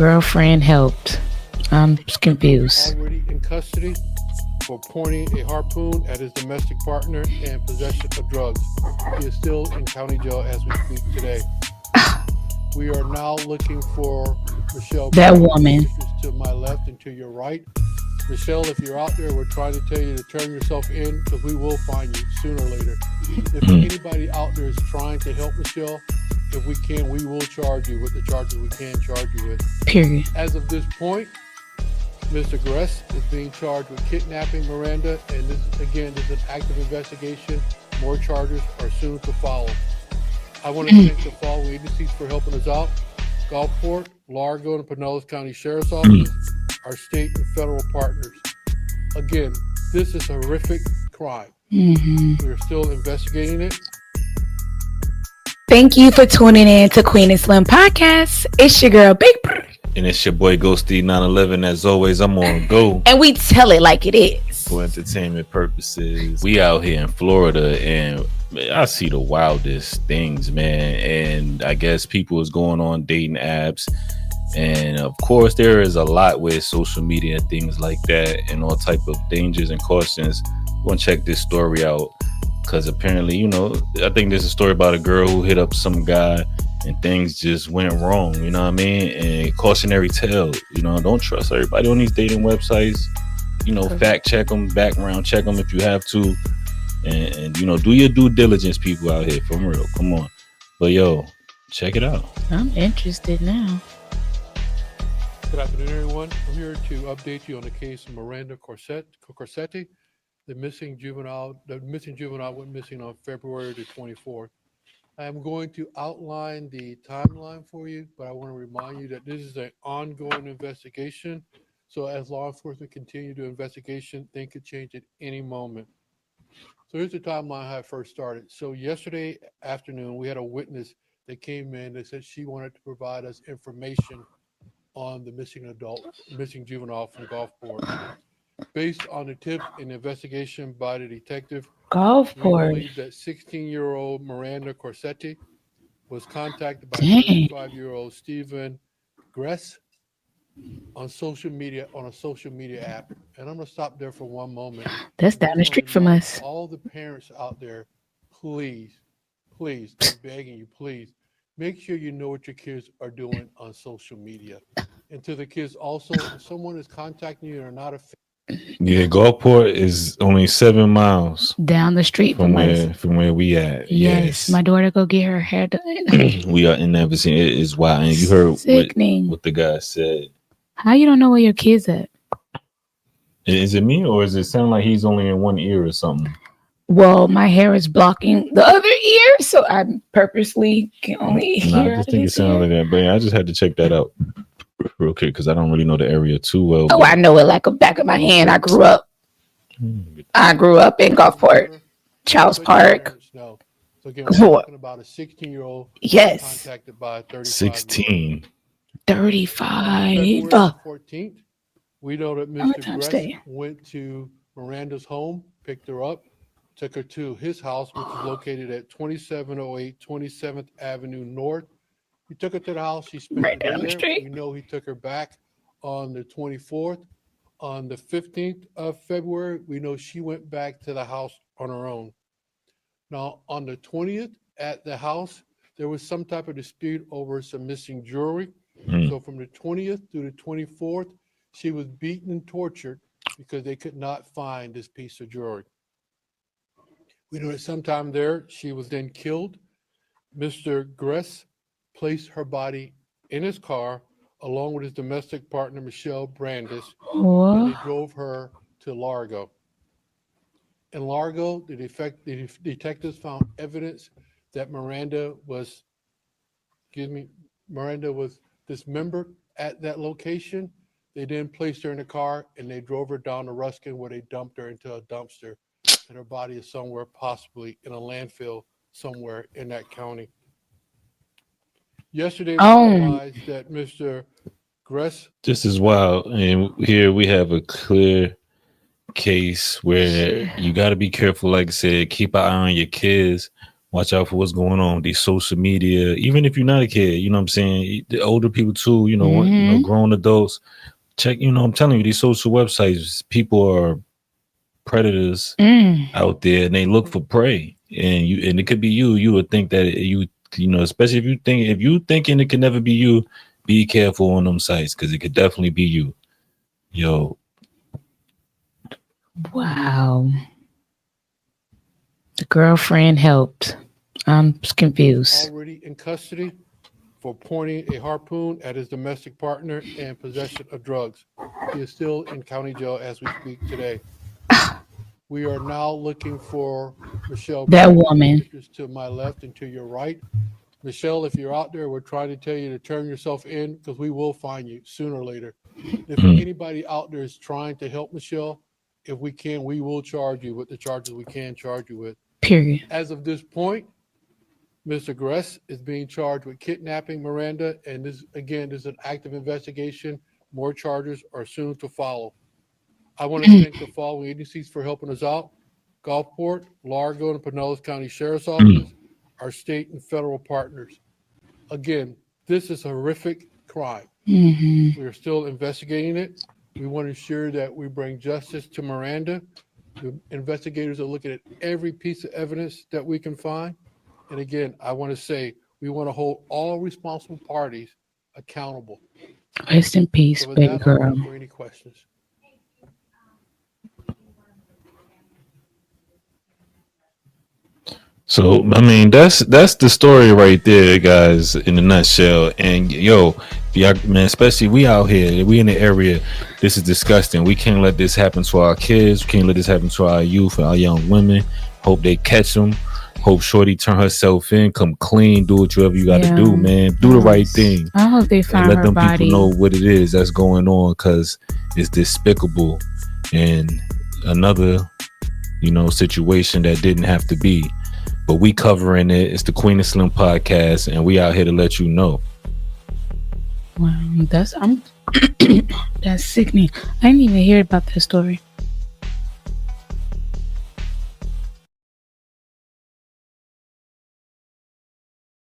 girlfriend helped. I'm confused. Already in custody for pointing a harpoon at his domestic partner and possession of drugs. He is still in county jail as we speak today. We are now looking for Michelle. That woman. To my left and to your right. Michelle, if you're out there, we're trying to tell you to turn yourself in because we will find you sooner or later. If anybody out there is trying to help Michelle, if we can, we will charge you with the charges we can charge you with. Period. As of this point, Mr. Gress is being charged with kidnapping Miranda, and this is an active investigation. More charges are soon to follow. I want to thank the following agencies for helping us out: Gulfport, Largo, and Pinellas County Sheriff's Office, our state and federal partners. Again, this is a horrific crime. We are still investigating it. Thank you for tuning in to Queen and Slim Podcast. It's your girl, Big Brr. And it's your boy Ghosty 911. As always, I'm on go. And we tell it like it is. For entertainment purposes. We out here in Florida and I see the wildest things, man. And I guess people is going on dating apps. And of course, there is a lot with social media and things like that and all type of dangers and cautions. We're going to check this story out because apparently, I think there's a story about a girl who hit up some guy and things just went wrong, you know what I mean? And cautionary tale, don't trust everybody on these dating websites. Fact check them, background check them if you have to. And do your due diligence, people out here, for real. Come on. But yo, check it out. I'm interested now. Good afternoon, everyone. I'm here to update you on the case of Miranda Corsetti, the missing juvenile. The missing juvenile went missing on February the 24th. I am going to outline the timeline for you, but I want to remind you that this is an ongoing investigation. So as law enforcement continue to investigation, things could change at any moment. So here's the timeline how it first started. So yesterday afternoon, we had a witness that came in that said she wanted to provide us information on the missing juvenile from Gulfport. Based on the tip and investigation by the detective, Gulfport, we believe that 16-year-old Miranda Corsetti was contacted by 35-year-old Stephen Gress on a social media app. And I'm going to stop there for one moment. That's down the street from us. All the parents out there, please, I'm begging you, please, make sure you know what your kids are doing on social media. And to the kids also, if someone is contacting you and are not a fan. Yeah, Gulfport is only 7 miles down the street from where we at. Yes, my daughter go get her hair done. We are in that vicinity. It is wild. And you heard what the guy said. How you don't know where your kids at? Is it me or does it sound like he's only in one ear or something? Well, my hair is blocking the other ear, so I purposely can only hear. I just think it sounded like that, but yeah, I just had to check that out real quick because I don't really know the area too well. Oh, I know it like the back of my hand. I grew up in Gulfport, Charles Park. So again, we're talking about a 16-year-old. Yes. Contacted by a 35. 16. 35. 14th, we know that Mr. Gress went to Miranda's home, picked her up, took her to his house, which is located at 2708 27th Avenue North. He took her to the house. She spent right down the street. We know he took her back on the 24th. On the 15th of February, we know she went back to the house on her own. Now, on the 20th at the house, there was some type of dispute over some missing jewelry. So from the 20th to the 24th, she was beaten and tortured because they could not find this piece of jewelry. We know that sometime there, she was then killed. Mr. Gress placed her body in his car along with his domestic partner, Michelle Brandis, and they drove her to Largo. In Largo, the detectives found evidence that Miranda was dismembered at that location. They then placed her in a car and they drove her down to Ruskin where they dumped her into a dumpster. And her body is somewhere possibly in a landfill somewhere in that county. Yesterday, we realized that Mr. Gress. This is wild. And here we have a clear case where you got to be careful. Like I said, keep an eye on your kids. Watch out for what's going on with these social media. Even if you're not a kid, you know what I'm saying? The older people too, you know, grown adults. Check, you know, I'm telling you, these social websites, people are predators out there, and they look for prey. And it could be you. You would think that you know, especially if you thinking it can never be you, be careful on them sites because it could definitely be you. Yo. Wow. The girlfriend helped. I'm confused. Already in custody for pointing a harpoon at his domestic partner and possession of drugs. He is still in county jail as we speak today. We are now looking for Michelle. That woman. To my left and to your right. Michelle, if you're out there, we're trying to tell you to turn yourself in because we will find you sooner or later. If anybody out there is trying to help Michelle, if we can, we will charge you with the charges we can charge you with. Period. As of this point, Mr. Gress is being charged with kidnapping Miranda, and this is an active investigation. More charges are soon to follow. I want to thank the following agencies for helping us out: Gulfport, Largo, and Pinellas County Sheriff's Office, our state and federal partners. Again, this is a horrific crime. We are still investigating it. We want to ensure that we bring justice to Miranda. The investigators are looking at every piece of evidence that we can find. And again, I want to say we want to hold all responsible parties accountable. Rest in peace, So baby girl. For any questions. So I mean, that's the story right there, guys, in a nutshell. And yo, man, especially we out here, we in the area. This is disgusting. We can't let this happen to our kids. We can't let this happen to our youth and our young women. Hope they catch them. Hope Shorty turn herself in, come clean, do whatever you got to do, man. Do the right thing. I hope they find and let her them body. people know what it is that's going on, because it's despicable and another, you know, situation that didn't have to be. But we covering it. It's the Queen and Slim podcast, and we out here to let you know. Wow, that's sickening. I didn't even hear about that story.